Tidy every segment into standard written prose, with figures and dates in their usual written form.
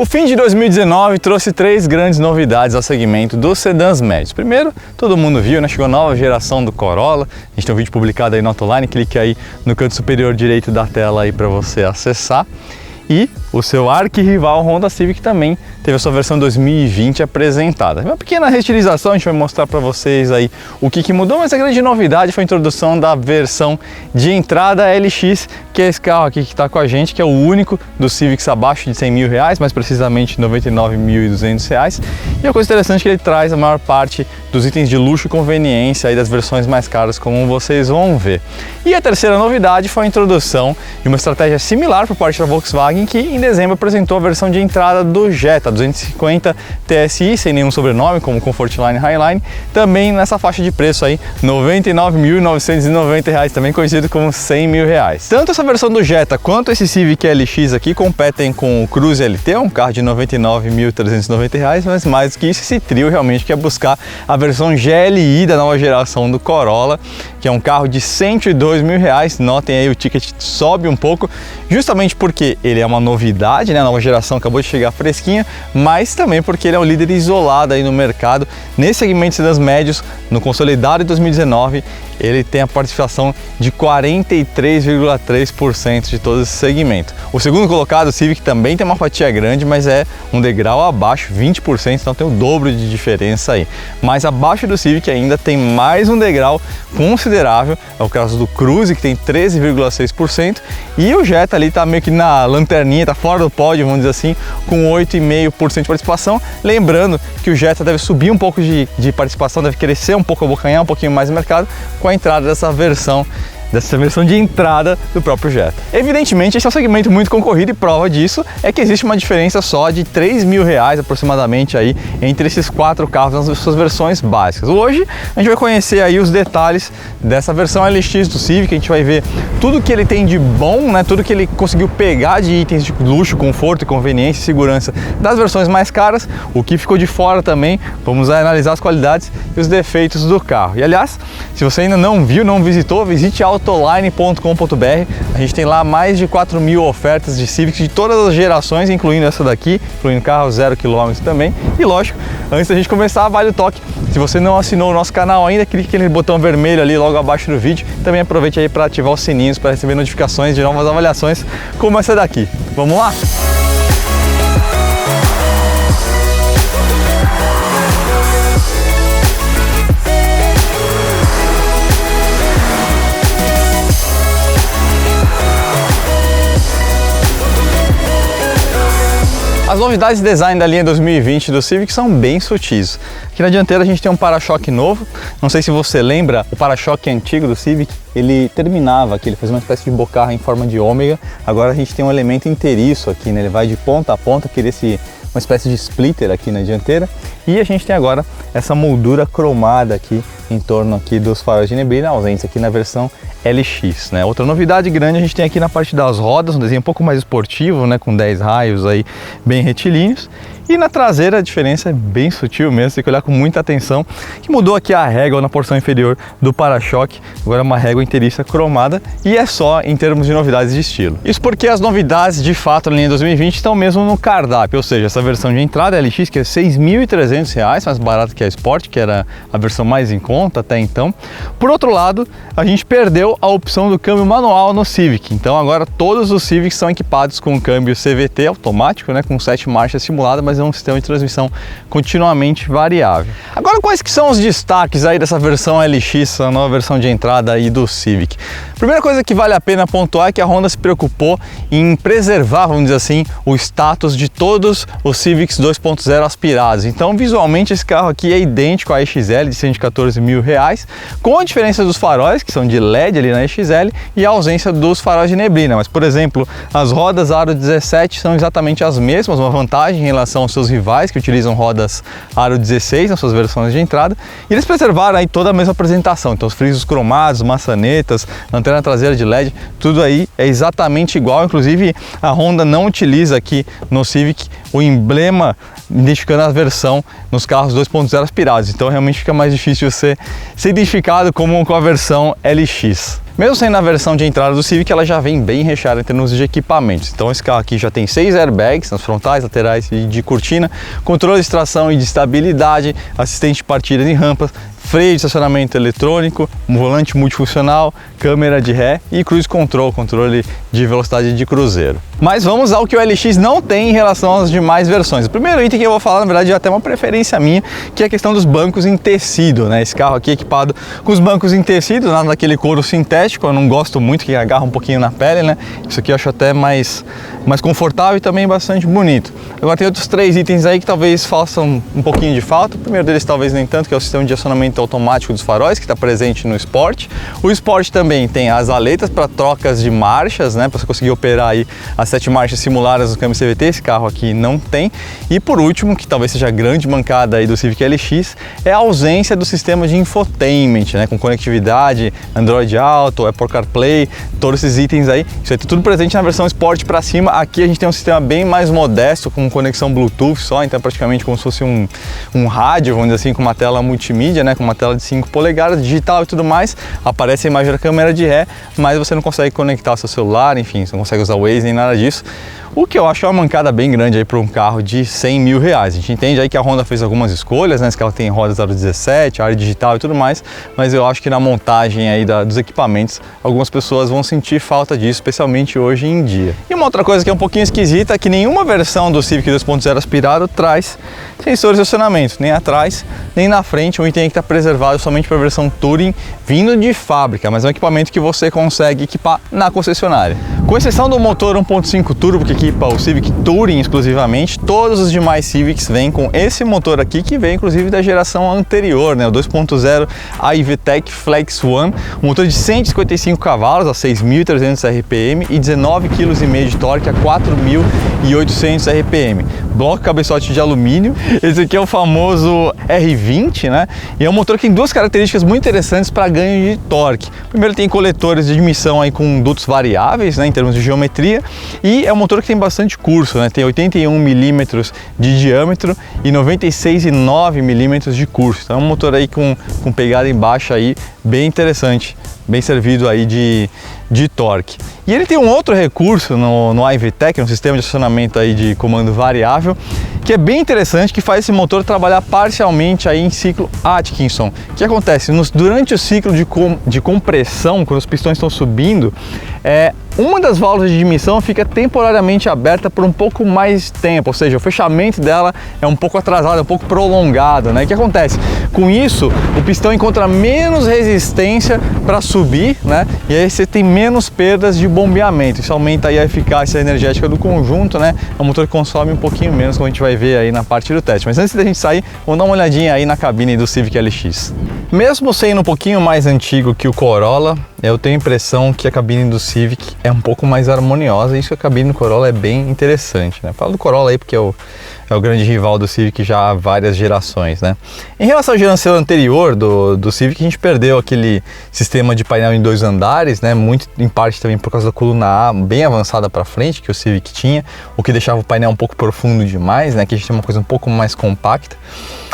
O fim de 2019 trouxe três grandes novidades ao segmento dos sedãs médios. Primeiro, todo mundo viu, né? Chegou a nova geração do Corolla. A gente tem um vídeo publicado aí no Autoline, clique aí no canto superior direito da tela aí para você acessar. E o seu arquirrival Honda Civic também teve a sua versão 2020 apresentada. Uma pequena reestilização, a gente vai mostrar para vocês aí o que mudou, mas a grande novidade foi a introdução da versão de entrada LX, que é esse carro aqui que está com a gente, que é o único dos Civics abaixo de 100 mil reais, mais precisamente R$ 99.200. E a coisa interessante é que ele traz a maior parte dos itens de luxo e conveniência aí das versões mais caras, como vocês vão ver. E a terceira novidade foi a introdução de uma estratégia similar por parte da Volkswagen, que em dezembro apresentou a versão de entrada do Jetta 250 TSI, sem nenhum sobrenome, como Comfortline Highline, também nessa faixa de preço aí, R$ 99.990, também conhecido como R$ 100 mil. Tanto essa versão do Jetta quanto esse Civic LX aqui competem com o Cruze LT, um carro de R$ 99.390, mas mais do que isso, esse trio realmente quer buscar a versão GLI da nova geração do Corolla, que é um carro de R$ 102 mil. Notem aí, o ticket sobe um pouco, justamente porque ele é uma novidade, né? A nova geração acabou de chegar fresquinha, mas também porque ele é um líder isolado aí no mercado. Nesse segmento de sedãs médios, no consolidado de 2019, ele tem a participação de 43,3% de todo esse segmento. O segundo colocado, o Civic, também tem uma fatia grande, mas é um degrau abaixo, 20%, então tem o dobro de diferença aí. Mas abaixo do Civic ainda tem mais um degrau considerável, é o caso do Cruze, que tem 13,6%, e o Jetta ali tá meio que na lanterninha, tá fora do pódio, vamos dizer assim, com 8,5% de participação. Lembrando que o Jetta deve subir um pouco de participação, deve crescer um pouco, abocanhar um pouquinho mais o mercado com a entrada dessa versão de entrada do próprio Jetta. Evidentemente, esse é um segmento muito concorrido e prova disso é que existe uma diferença só de R$ 3 mil aproximadamente aí entre esses quatro carros nas suas versões básicas. Hoje a gente vai conhecer aí os detalhes dessa versão LX do Civic, a gente vai ver tudo que ele tem de bom, né? Tudo que ele conseguiu pegar de itens de luxo, conforto, conveniência e segurança das versões mais caras, o que ficou de fora também. Vamos analisar as qualidades e os defeitos do carro. E aliás, se você ainda não viu, não visitou, visite autoline.com.br. A gente tem lá mais de 4 mil ofertas de Civics de todas as gerações, incluindo essa daqui, incluindo carro 0 km também. E lógico, antes da gente começar, vale o toque. Se você não assinou o nosso canal ainda, clique no botão vermelho ali logo abaixo do vídeo. Também aproveite aí para ativar os sininhos para receber notificações de novas avaliações como essa daqui. Vamos lá? As novidades de design da linha 2020 do Civic são bem sutis. Aqui na dianteira a gente tem um para-choque novo. Não sei se você lembra, o para-choque antigo do Civic, ele terminava aqui, ele fazia uma espécie de bocarra em forma de ômega. Agora a gente tem um elemento inteiriço aqui, né? Ele vai de ponta a ponta, uma espécie de splitter aqui na dianteira. E a gente tem agora essa moldura cromada aqui em torno aqui dos faróis de neblina, ausentes aqui na versão LX, né? Outra novidade grande a gente tem aqui na parte das rodas, um desenho um pouco mais esportivo, né? Com 10 raios aí bem retilíneos. E na traseira a diferença é bem sutil mesmo, tem que olhar com muita atenção, que mudou aqui a régua na porção inferior do para-choque, agora é uma régua inteiriça cromada, e é só em termos de novidades de estilo. Isso porque as novidades de fato na linha 2020 estão mesmo no cardápio, ou seja, essa versão de entrada LX, que é R$ 6.300, mais barata que a Sport, que era a versão mais em conta até então. Por outro lado, a gente perdeu a opção do câmbio manual no Civic, então agora todos os Civics são equipados com câmbio CVT automático, né, com 7 marchas simuladas, mas é um sistema de transmissão continuamente variável. Agora, quais que são os destaques aí dessa versão LX, a nova versão de entrada aí do Civic? A primeira coisa que vale a pena pontuar é que a Honda se preocupou em preservar, vamos dizer assim, o status de todos os Civics 2.0 aspirados. Então, visualmente, esse carro aqui é idêntico à EXL de R$ 114 mil, com a diferença dos faróis, que são de LED ali na EXL, e a ausência dos faróis de neblina. Mas, por exemplo, as rodas Aro 17 são exatamente as mesmas, uma vantagem em relação aos seus rivais que utilizam rodas Aro 16 nas suas versões de entrada, e eles preservaram aí toda a mesma apresentação. Então, os frisos cromados, maçanetas, lanterna lanterna traseira de LED, tudo aí é exatamente igual. Inclusive a Honda não utiliza aqui no Civic o emblema identificando a versão nos carros 2.0 aspirados, então realmente fica mais difícil você ser identificado como com a versão LX. Mesmo sendo a versão de entrada do Civic, ela já vem bem recheada em termos de equipamentos. Então esse carro aqui já tem 6 airbags nas frontais, laterais e de cortina, controle de tração e de estabilidade, assistente de partida em rampas, freio de estacionamento eletrônico, um volante multifuncional, câmera de ré e cruise control, controle de velocidade de cruzeiro. Mas vamos ao que o LX não tem em relação às demais versões. O primeiro item que eu vou falar, na verdade, é até uma preferência minha, que é a questão dos bancos em tecido, né? Esse carro aqui é equipado com os bancos em tecido, nada daquele couro sintético, eu não gosto muito, que agarra um pouquinho na pele, né? Isso aqui eu acho até mais confortável e também bastante bonito. Agora tem outros 3 itens aí que talvez façam um pouquinho de falta. O primeiro deles talvez nem tanto, que é o sistema de acionamento automático dos faróis, que está presente no Sport. O Sport também tem as aletas para trocas de marchas, né? Para você conseguir operar aí as 7 marchas simuladas do câmbio CVT, esse carro aqui não tem. E por último, que talvez seja a grande mancada aí do Civic LX, é a ausência do sistema de infotainment, né? Com conectividade, Android Auto, Apple CarPlay, todos esses itens aí. Isso aí tá tudo presente na versão Sport para cima. Aqui a gente tem um sistema bem mais modesto, com conexão Bluetooth só, então praticamente como se fosse um rádio, vamos dizer assim, com uma tela multimídia, né? Com uma tela de 5 polegadas, digital e tudo mais. Aparece a imagem da câmera de ré, mas você não consegue conectar o seu celular, enfim, você não consegue usar o Waze nem nada disso. O que eu acho uma mancada bem grande aí para um carro de 100 mil reais. A gente entende aí que a Honda fez algumas escolhas, né? Que ela tem rodas 017, área digital e tudo mais, mas eu acho que na montagem aí dos equipamentos, algumas pessoas vão sentir falta disso, especialmente hoje em dia. E uma outra coisa que é um pouquinho esquisita é que nenhuma versão do Civic 2.0 aspirado traz sensores de estacionamento, nem atrás, nem na frente. Um item que está preservado somente para a versão Touring, vindo de fábrica, mas é um equipamento que você consegue equipar na concessionária. Com exceção do motor 1.5 turbo que equipa o Civic Touring exclusivamente, todos os demais Civics vêm com esse motor aqui, que vem inclusive da geração anterior, né? O 2.0 iVTEC Flex One, um motor de 155 cavalos a 6.300 RPM e 19,5 kg de torque a 4.800 RPM. Bloco cabeçote de alumínio. Esse aqui é o famoso R20, né? E é um motor que tem 2 características muito interessantes para ganho de torque. Primeiro, tem coletores de admissão aí com dutos variáveis, né, em termos de geometria, e é um motor que tem bastante curso, né? Tem 81 milímetros de diâmetro e 96,9 milímetros de curso. Então é um motor aí com pegada em baixa aí, bem interessante, bem servido aí de torque. E ele tem um outro recurso no iVTEC, um sistema de acionamento aí de comando variável, que é bem interessante, que faz esse motor trabalhar parcialmente aí em ciclo Atkinson. O que acontece? Durante o ciclo de compressão, quando os pistões estão subindo, uma das válvulas de admissão fica temporariamente aberta por um pouco mais tempo, ou seja, o fechamento dela é um pouco atrasado, é um pouco prolongado, né? O que acontece? Com isso, o pistão encontra menos resistência para subir, né? E aí você tem menos perdas de bombeamento. Isso aumenta aí a eficácia energética do conjunto, né? É um motor que consome um pouquinho menos, como a gente vai ver aí na parte do teste. Mas antes da gente sair, vamos dar uma olhadinha aí na cabine do Civic LX. Mesmo sendo um pouquinho mais antigo que o Corolla, eu tenho a impressão que a cabine do Civic é um pouco mais harmoniosa, e isso que a cabine do Corolla é bem interessante, né? Falo do Corolla aí porque é o grande rival do Civic já há várias gerações, né? Em relação à geração anterior do Civic, a gente perdeu aquele sistema de painel em 2 andares, né? Muito em parte também por causa da coluna A bem avançada para frente que o Civic tinha, o que deixava o painel um pouco profundo demais, né? Que a gente tem uma coisa um pouco mais compacta,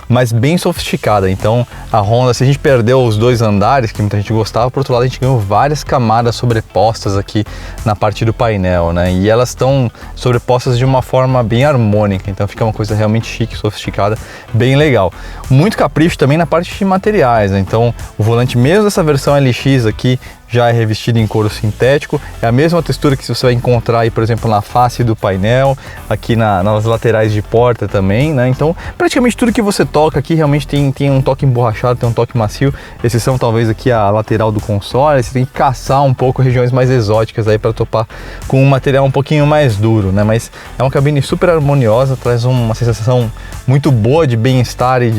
mas bem sofisticada. Então a Honda, se a gente perdeu os 2 andares, que muita gente gostava, por outro lado a gente ganhou várias camadas sobrepostas aqui na parte do painel, né? E elas estão sobrepostas de uma forma bem harmônica, então fica uma coisa realmente chique, sofisticada, bem legal. Muito capricho também na parte de materiais, né? Então o volante mesmo dessa versão LX aqui já é revestido em couro sintético, é a mesma textura que você vai encontrar aí, por exemplo, na face do painel, aqui nas laterais de porta também, né? Então praticamente tudo que você toca aqui realmente tem um toque emborrachado, tem um toque macio, exceção talvez aqui a lateral do console. Você tem que caçar um pouco regiões mais exóticas aí para topar com um material um pouquinho mais duro, né? Mas é uma cabine super harmoniosa, traz uma sensação muito boa de bem-estar e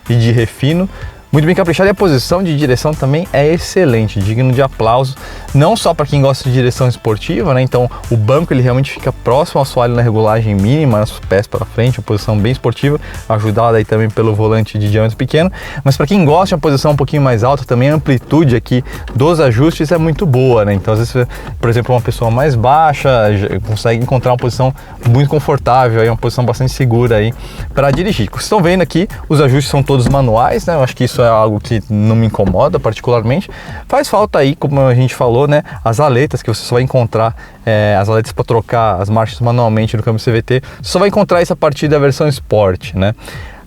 de refino. muito bem caprichado, e a posição de direção também é excelente, digno de aplauso, não só para quem gosta de direção esportiva, né? Então o banco ele realmente fica próximo ao assoalho na regulagem mínima, os pés para frente, uma posição bem esportiva, ajudada aí também pelo volante de diâmetro pequeno, mas para quem gosta de uma posição um pouquinho mais alta, também a amplitude aqui dos ajustes é muito boa, né? Então às vezes, por exemplo, uma pessoa mais baixa consegue encontrar uma posição muito confortável, aí, uma posição bastante segura aí para dirigir. Vocês estão vendo aqui, os ajustes são todos manuais, né? Eu acho que isso é algo que não me incomoda particularmente. Faz falta aí, como a gente falou, né? As aletas, que você só vai encontrar, as aletas para trocar as marchas manualmente no câmbio CVT, você só vai encontrar isso a partir da versão Sport, né?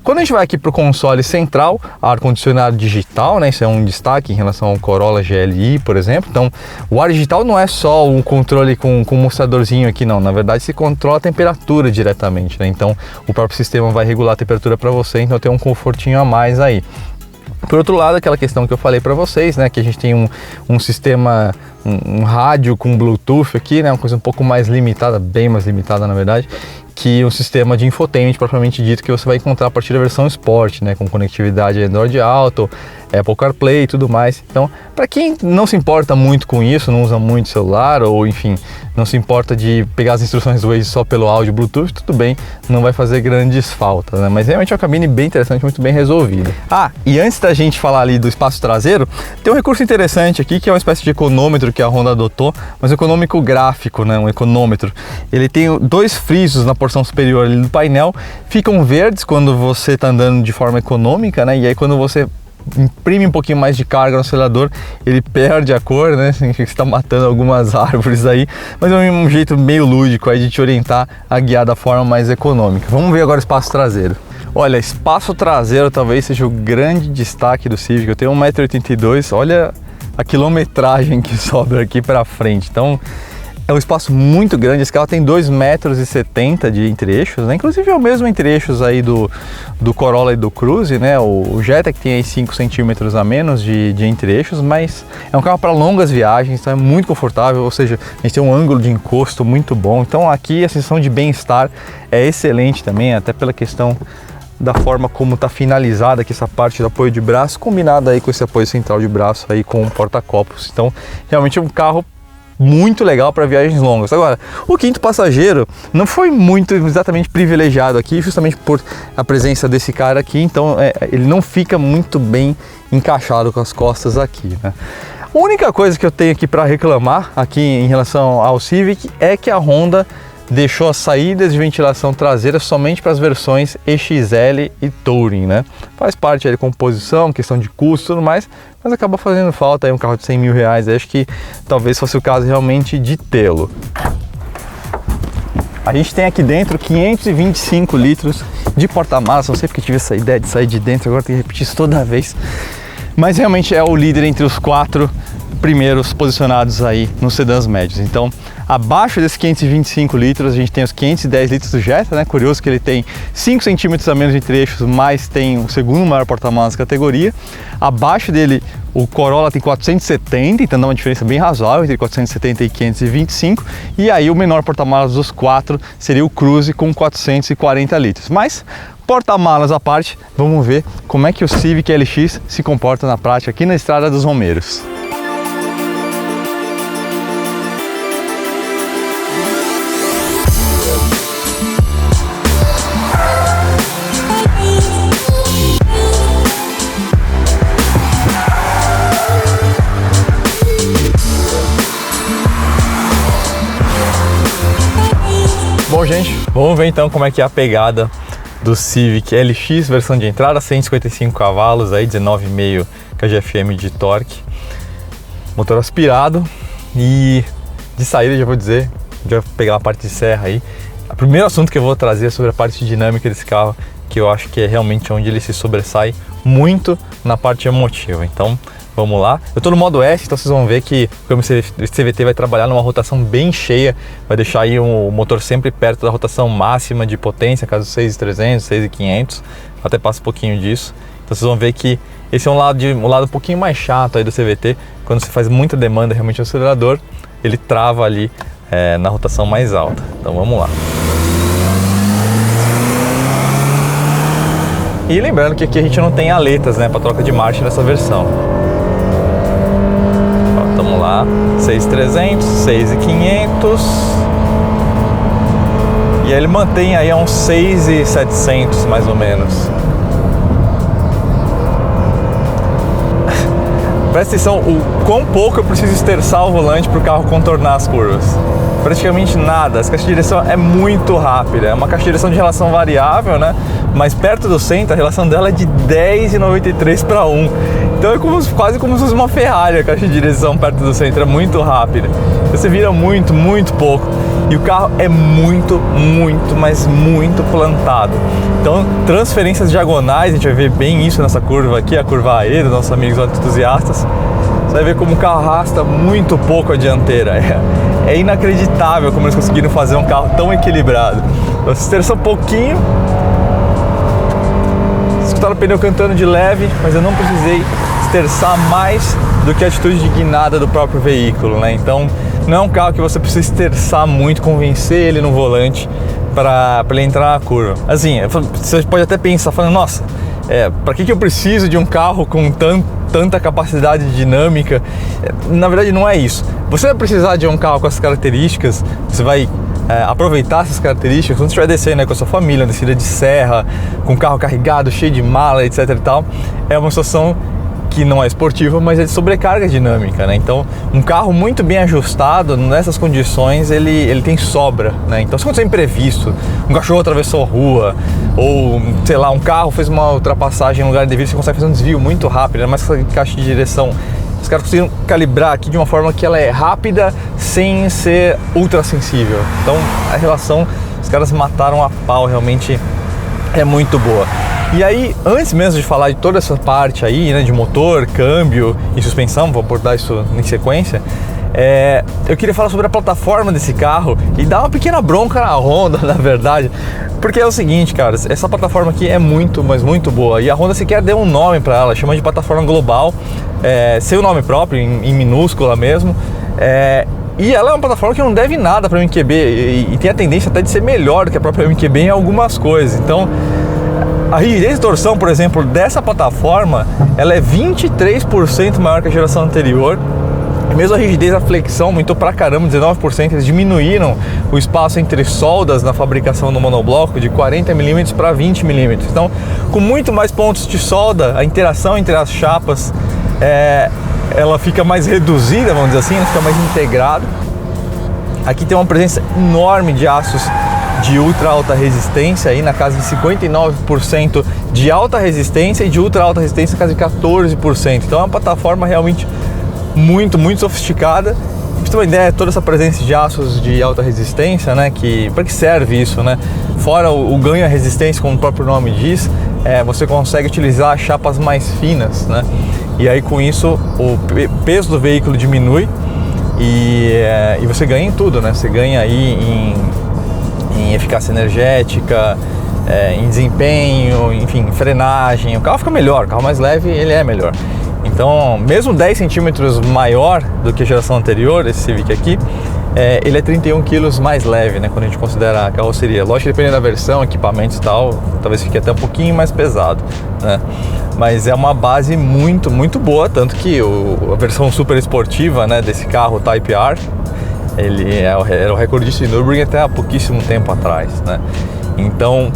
Quando a gente vai aqui para o console central, ar-condicionado digital, né? Isso é um destaque em relação ao Corolla GLI, por exemplo. Então, o ar digital não é só um controle com um mostradorzinho aqui, não. Na verdade, se controla a temperatura diretamente, né? Então, o próprio sistema vai regular a temperatura para você, então tem um confortinho a mais aí. Por outro lado, aquela questão que eu falei para vocês, né, que a gente tem um sistema, um rádio com Bluetooth aqui, né, uma coisa um pouco mais limitada, bem mais limitada na verdade, que o sistema de infotainment propriamente dito que você vai encontrar a partir da versão Sport, né, com conectividade Android Auto, Apple CarPlay e tudo mais. Então, para quem não se importa muito com isso, não usa muito celular ou enfim, não se importa de pegar as instruções do Waze só pelo áudio Bluetooth, tudo bem, não vai fazer grandes faltas, né? Mas realmente é uma cabine bem interessante, muito bem resolvida. Ah, e antes da gente falar ali do espaço traseiro, tem um recurso interessante aqui que é uma espécie de econômetro que a Honda adotou, mas um econômico gráfico, né? Um econômetro. Ele tem dois frisos na porção superior ali do painel, ficam verdes quando você está andando de forma econômica, né? E aí quando você imprime um pouquinho mais de carga no acelerador, ele perde a cor, né? Significa que você está matando algumas árvores aí, mas é um jeito meio lúdico aí de te orientar a guiar da forma mais econômica. Vamos ver agora o espaço traseiro. Olha, espaço traseiro talvez seja o grande destaque do Civic. Eu tenho 1,82 m, olha a quilometragem que sobra aqui para frente. Então é um espaço muito grande. Esse carro tem 2,70 m de entre-eixos, né? Inclusive é o mesmo entre-eixos aí do Corolla e do Cruze, né? O Jetta que tem aí 5 centímetros a menos de entre-eixos, mas é um carro para longas viagens, então é muito confortável, ou seja, a gente tem um ângulo de encosto muito bom. Então aqui a sensação de bem-estar é excelente também, até pela questão da forma como está finalizada aqui essa parte do apoio de braço, combinada aí com esse apoio central de braço aí com o porta-copos. Então realmente é um carro muito legal para viagens longas. Agora, o quinto passageiro não foi muito exatamente privilegiado aqui, justamente por a presença desse cara aqui, então ele não fica muito bem encaixado com as costas aqui, né? A única coisa que eu tenho aqui para reclamar aqui em relação ao Civic é que a Honda deixou as saídas de ventilação traseira somente para as versões EXL e Touring, né? Faz parte da composição, questão de custo e tudo mais, mas acaba fazendo falta aí um carro de 100 mil reais. Acho que talvez fosse o caso realmente de tê-lo. A gente tem aqui dentro 525 litros de porta-malas. Não sei porque tive essa ideia de sair de dentro, agora tem que repetir isso toda vez. Mas realmente é o líder entre os 4 primeiros posicionados aí nos sedãs médios. Então, abaixo desses 525 litros, a gente tem os 510 litros do Jetta, né? Curioso que ele tem 5 centímetros a menos de entre-eixos, mas tem o segundo maior porta-malas da categoria. Abaixo dele, o Corolla tem 470, então dá uma diferença bem razoável entre 470 e 525. E aí o menor porta-malas dos 4 seria o Cruze com 440 litros. Mas porta-malas à parte, vamos ver como é que o Civic LX se comporta na prática aqui na Estrada dos Romeiros. Bom, gente, vamos ver então como é que é a pegada do Civic LX, versão de entrada, 155 cavalos, aí 19,5 kgfm de torque, motor aspirado. E de saída já vou dizer, já vou pegar a parte de serra aí. O primeiro assunto que eu vou trazer é sobre a parte dinâmica desse carro, que eu acho que é realmente onde ele se sobressai muito na parte emotiva. Então vamos lá. Eu estou no modo S, então vocês vão ver que o câmbio CVT vai trabalhar numa rotação bem cheia, vai deixar aí o motor sempre perto da rotação máxima de potência, caso 6.300, 6.500, até passa um pouquinho disso. Então vocês vão ver que esse é um lado um pouquinho mais chato aí do CVT, quando você faz muita demanda realmente no acelerador, ele trava ali na rotação mais alta. Então vamos lá. E lembrando que aqui a gente não tem aletas, né, para troca de marcha nessa versão. Ó, tamo lá, 6.300, 6.500. E aí ele mantém aí a uns 6.700 mais ou menos. Presta atenção o quão pouco eu preciso esterçar o volante para o carro contornar as curvas. Praticamente nada. Essa caixa de direção é muito rápida. É uma caixa de direção de relação variável, né? Mas perto do centro a relação dela é de 10,93 para 1. Então é quase como se fosse uma Ferrari a caixa de direção perto do centro. É muito rápida. Você vira muito pouco. E o carro é muito, mas muito plantado. Então, transferências diagonais, a gente vai ver bem isso nessa curva aqui, a curva E dos nossos amigos entusiastas. Você vai ver como o carro arrasta muito pouco a dianteira. É inacreditável como eles conseguiram fazer um carro tão equilibrado. Então, se esterça um pouquinho. Escutaram o pneu cantando de leve, mas eu não precisei esterçar mais do que a atitude de guinada do próprio veículo, né? Então, não é um carro que você precisa esterçar muito, convencer ele no volante para ele entrar na curva. Assim, você pode até pensar, falando, nossa, para que eu preciso de um carro com tanta capacidade dinâmica? Na verdade, não é isso. Você vai precisar de um carro com essas características, você vai aproveitar essas características quando você estiver descendo, né, com a sua família, descida de serra, com o carro carregado, cheio de mala, etc e tal. É uma situação que não é esportiva, mas é de sobrecarga dinâmica, né? Então, um carro muito bem ajustado, nessas condições, ele tem sobra, né? Então, se acontecer imprevisto, um cachorro atravessou a rua, ou, sei lá, um carro fez uma ultrapassagem em lugar devido, você consegue fazer um desvio muito rápido, mas essa caixa de direção, os caras conseguiram calibrar aqui de uma forma que ela é rápida, sem ser ultra sensível. Então, a relação, os caras mataram a pau, realmente é muito boa. E aí, antes mesmo de falar de toda essa parte aí, né, de motor, câmbio e suspensão, vou abordar isso em sequência, eu queria falar sobre a plataforma desse carro e dar uma pequena bronca na Honda, na verdade, porque é o seguinte, cara, essa plataforma aqui é muito, mas muito boa, e a Honda sequer deu um nome para ela, chama de plataforma global, sem o nome próprio, em minúscula mesmo, e ela é uma plataforma que não deve nada para a MQB e tem a tendência até de ser melhor do que a própria MQB em algumas coisas. Então, a rigidez de torção, por exemplo, dessa plataforma, ela é 23% maior que a geração anterior. E mesmo a rigidez da flexão aumentou pra caramba, 19%. Eles diminuíram o espaço entre soldas na fabricação do monobloco de 40 mm para 20 mm. Então, com muito mais pontos de solda, a interação entre as chapas ela fica mais reduzida, vamos dizer assim, ela fica mais integrada. Aqui tem uma presença enorme de aços de ultra alta resistência, aí na casa de 59% de alta resistência e de ultra alta resistência na casa de 14%. Então é uma plataforma realmente muito sofisticada. Pra você ter uma ideia, toda essa presença de aços de alta resistência, né, para que serve isso, né? Fora o ganho à resistência, como o próprio nome diz, você consegue utilizar chapas mais finas, né? E aí com isso o peso do veículo diminui e você ganha em tudo, né? Você ganha aí em eficácia energética, em desempenho, enfim, em frenagem. O carro fica melhor, o carro mais leve, ele é melhor. Então, mesmo 10 centímetros maior do que a geração anterior, esse Civic aqui, ele é 31 quilos mais leve, né, quando a gente considera a carroceria. Lógico que dependendo da versão, equipamentos e tal, talvez fique até um pouquinho mais pesado, né? Mas é uma base muito boa, tanto que a versão super esportiva, né, desse carro Type R, ele era o recordista de Nürburgring até há pouquíssimo tempo atrás, né? Então,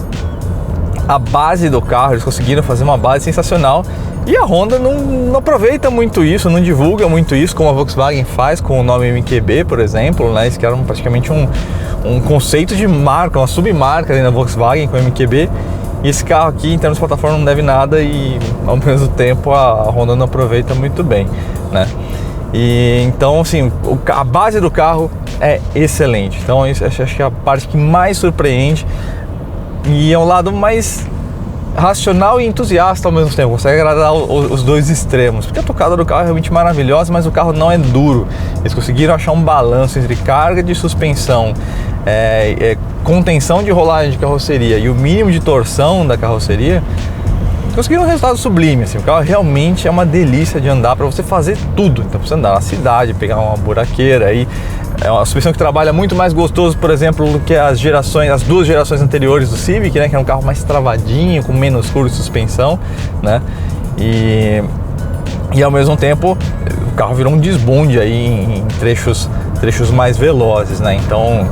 a base do carro, eles conseguiram fazer uma base sensacional. E a Honda não aproveita muito isso, não divulga muito isso, como a Volkswagen faz com o nome MQB, por exemplo, né? Eles criaram praticamente um conceito de marca, uma submarca ali na Volkswagen com o MQB. E esse carro aqui, em termos de plataforma, não deve nada e, ao mesmo tempo, a Honda não aproveita muito bem, né? E, então, assim, a base do carro é excelente. Então, isso acho que é a parte que mais surpreende e é um lado mais racional e entusiasta ao mesmo tempo, consegue agradar os dois extremos, porque a tocada do carro é realmente maravilhosa, mas o carro não é duro. Eles conseguiram achar um balanço entre carga de suspensão, contenção de rolagem de carroceria e o mínimo de torção da carroceria, conseguiram um resultado sublime, assim. O carro realmente é uma delícia de andar para você fazer tudo. Então, pra você andar na cidade, pegar uma buraqueira aí, é uma suspensão que trabalha muito mais gostoso, por exemplo, do que as duas gerações anteriores do Civic, né, que é um carro mais travadinho, com menos curva de suspensão, né, e ao mesmo tempo o carro virou um desbonde aí em trechos mais velozes, né, então,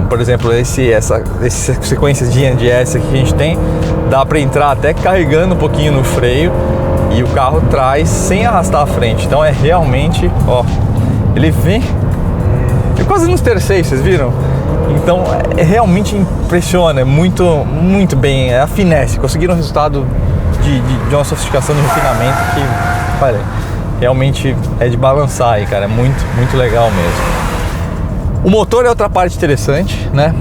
por exemplo, essa sequência de NDS que a gente tem, dá para entrar até carregando um pouquinho no freio e o carro traz sem arrastar a frente, então é realmente, ó, ele vem, eu quase nos terceiros, vocês viram? Então realmente impressiona, é muito bem, é a finesse, conseguiram um resultado de uma sofisticação de refinamento que, olha, realmente é de balançar aí, cara, é muito legal mesmo. O motor é outra parte interessante, né?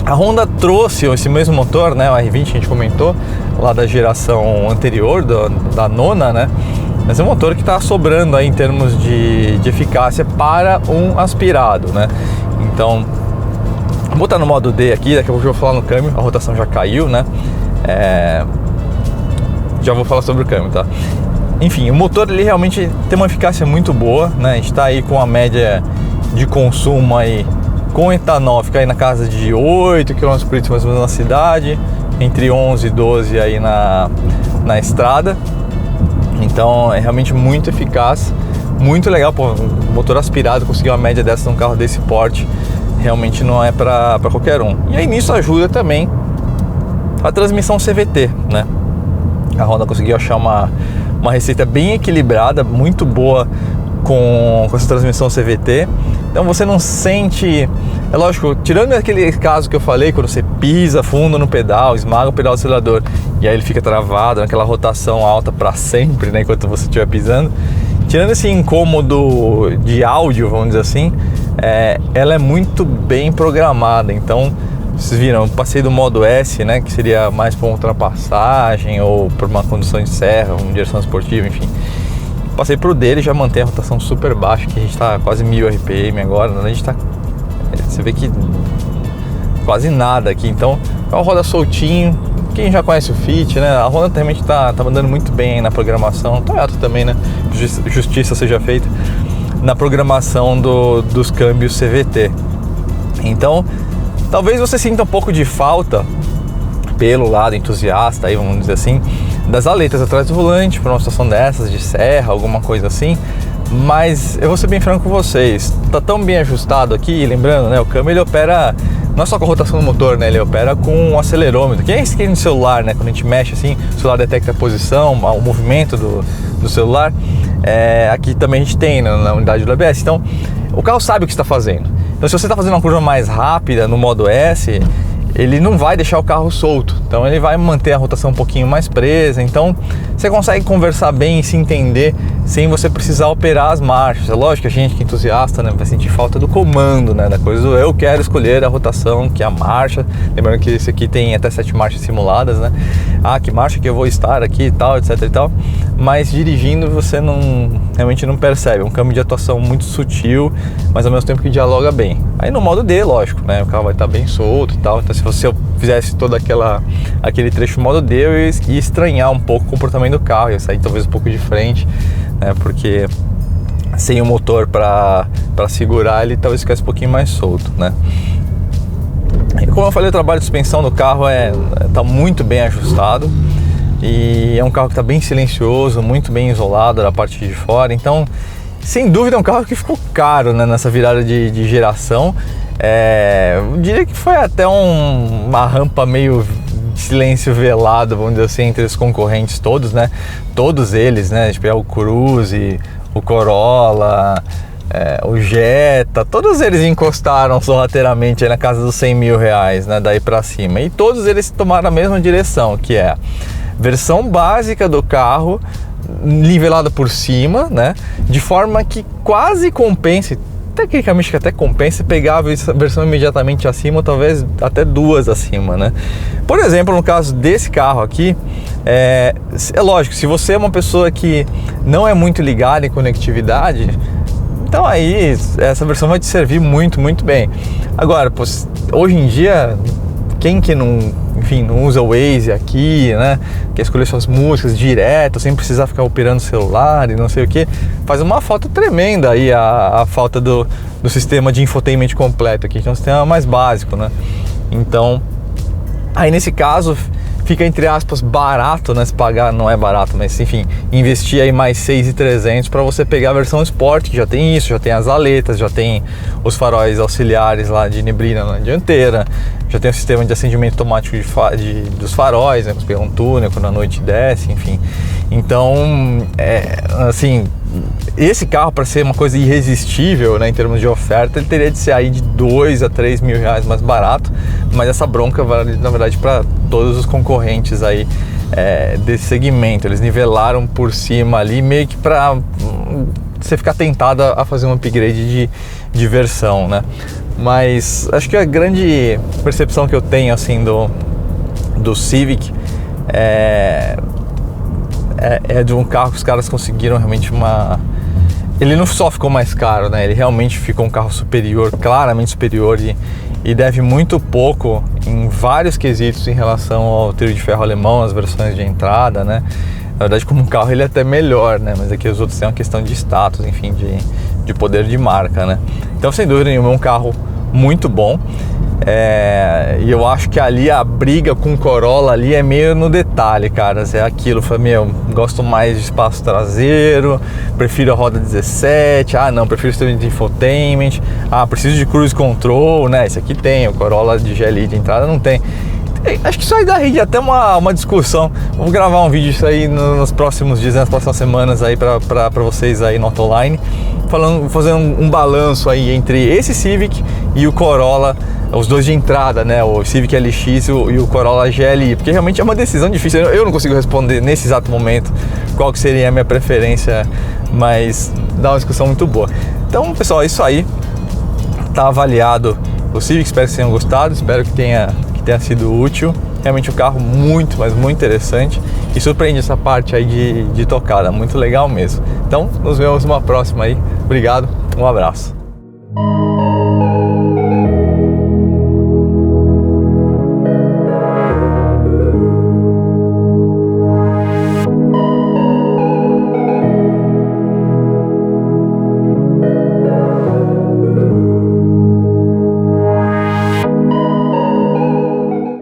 A Honda trouxe esse mesmo motor, né, o R20 que a gente comentou, lá da geração anterior, da nona, né? Mas é um motor que está sobrando aí em termos de eficácia para um aspirado, né? Então, vou botar no modo D aqui, daqui a pouco eu vou falar no câmbio, a rotação já caiu, né? Já vou falar sobre o câmbio, tá? Enfim, o motor ele realmente tem uma eficácia muito boa, né? A gente está aí com a média de consumo aí com etanol, fica aí na casa de 8 km por litro mais ou menos na cidade, entre 11 e 12 aí na estrada. Então é realmente muito eficaz, muito legal, pô, um motor aspirado, conseguir uma média dessa num carro desse porte, realmente não é para qualquer um. E aí nisso ajuda também a transmissão CVT, né? A Honda conseguiu achar uma receita bem equilibrada, muito boa com essa transmissão CVT. Então você não sente, é lógico, tirando aquele caso que eu falei, quando você pisa fundo no pedal, esmaga o pedal do acelerador e aí ele fica travado naquela rotação alta para sempre, né, enquanto você estiver pisando. Tirando esse incômodo de áudio, vamos dizer assim, ela é muito bem programada. Então, vocês viram, eu passei do modo S, né, que seria mais para uma ultrapassagem ou para uma condução de serra, uma direção esportiva, enfim. Passei pro dele, já mantém a rotação super baixa, que a gente tá quase 1000 RPM agora, né? A gente tá, você vê que quase nada aqui, então é uma roda soltinho. Quem já conhece o Fit, né? A Honda realmente tá mandando muito bem na programação, Toyota também, né? Justiça seja feita na programação dos câmbios CVT. Então, talvez você sinta um pouco de falta pelo lado entusiasta, aí vamos dizer assim, das aletas atrás do volante, para uma situação dessas, de serra, alguma coisa assim. Mas eu vou ser bem franco com vocês, tá tão bem ajustado aqui, lembrando, né, o câmbio ele opera não é só com a rotação do motor, né, ele opera com o acelerômetro, que é esse aqui no celular, né, quando a gente mexe assim, o celular detecta a posição, o movimento do celular. Aqui também a gente tem na unidade do ABS, então o carro sabe o que está fazendo. Então se você está fazendo uma curva mais rápida no modo S, ele não vai deixar o carro solto, então ele vai manter a rotação um pouquinho mais presa, então você consegue conversar bem e se entender sem você precisar operar as marchas. É lógico que a gente que é entusiasta, né, vai sentir falta do comando, né, da coisa do eu quero escolher a rotação, que é a marcha, lembrando que esse aqui tem até 7 marchas simuladas, né, que marcha que eu vou estar aqui e tal, etc e tal, mas dirigindo você realmente não percebe, é um câmbio de atuação muito sutil, mas ao mesmo tempo que dialoga bem. Aí no modo D, lógico, né, o carro vai estar bem solto e tal, então se eu fizesse todo aquele trecho no modo D, eu ia estranhar um pouco o comportamento do carro, ia sair talvez um pouco de frente, né, porque sem o motor para segurar, ele talvez ficasse um pouquinho mais solto, né. E como eu falei, o trabalho de suspensão do carro tá muito bem ajustado e é um carro que está bem silencioso, muito bem isolado da parte de fora, então sem dúvida é um carro que ficou caro, né, nessa virada de geração. Eu diria que foi até uma rampa meio de silêncio velado, vamos dizer assim, entre os concorrentes todos, né? Todos eles, né? A gente pega o Cruze, o Corolla, o Jetta, todos eles encostaram sorrateiramente aí na casa dos 100 mil reais, né? Daí pra cima. E todos eles tomaram a mesma direção, que é a versão básica do carro, nivelada por cima, né? De forma que quase compense, tecnicamente que até compensa pegar a versão imediatamente acima, ou talvez até duas acima, né? Por exemplo, no caso desse carro aqui, é lógico, se você é uma pessoa que não é muito ligada em conectividade, então aí essa versão vai te servir muito, muito bem. Agora, hoje em dia, quem que não, enfim, não usa o Waze aqui, né? Quer escolher suas músicas direto, sem precisar ficar operando o celular e não sei o que. Faz uma falta tremenda aí a falta do sistema de infotainment completo aqui, que é um sistema mais básico, né? Então, aí nesse caso, fica entre aspas barato, né? Se pagar, não é barato, mas enfim, investir aí mais 6.300 para você pegar a versão Sport, que já tem isso, já tem as aletas, já tem os faróis auxiliares lá de neblina na dianteira, já tem o sistema de acendimento automático dos faróis, né? Você pega um túnel quando a noite desce, enfim. Então, assim, esse carro, para ser uma coisa irresistível, né, em termos de oferta, ele teria de ser aí de 2 a 3 mil reais mais barato, mas essa bronca vale, na verdade, para todos os concorrentes aí desse segmento. Eles nivelaram por cima ali, meio que para você ficar tentado a fazer um upgrade de versão, né? Mas acho que a grande percepção que eu tenho, assim, do Civic é de um carro que os caras conseguiram realmente Ele não só ficou mais caro, né? Ele realmente ficou um carro superior, claramente superior, e deve muito pouco em vários quesitos em relação ao trio de ferro alemão, as versões de entrada, né? Na verdade, como um carro ele é até melhor, né? Mas aqui os outros têm uma questão de status, enfim, de poder de marca, né? Então, sem dúvida nenhuma, é um carro muito bom. E eu acho que ali a briga com o Corolla ali é meio no detalhe, cara. É aquilo, gosto mais de espaço traseiro, prefiro a roda 17, não, prefiro o sistema de infotainment, preciso de cruise control, né? Esse aqui tem, o Corolla de GLI de entrada não tem. Acho que isso aí dá até uma discussão. Vou gravar um vídeo disso aí nos próximos dias, nas próximas semanas aí para vocês aí no Autoline, fazendo um balanço aí entre esse Civic e o Corolla, os dois de entrada, né? O Civic LX e o Corolla GLI, porque realmente é uma decisão difícil. Eu não consigo responder nesse exato momento qual que seria a minha preferência, mas dá uma discussão muito boa. Então, pessoal, é isso aí. Tá avaliado o Civic, espero que tenham gostado, espero que tenha sido útil. Realmente um carro muito, mas muito interessante, e surpreende essa parte aí de tocada, muito legal mesmo. Então, nos vemos numa próxima aí. Obrigado, um abraço.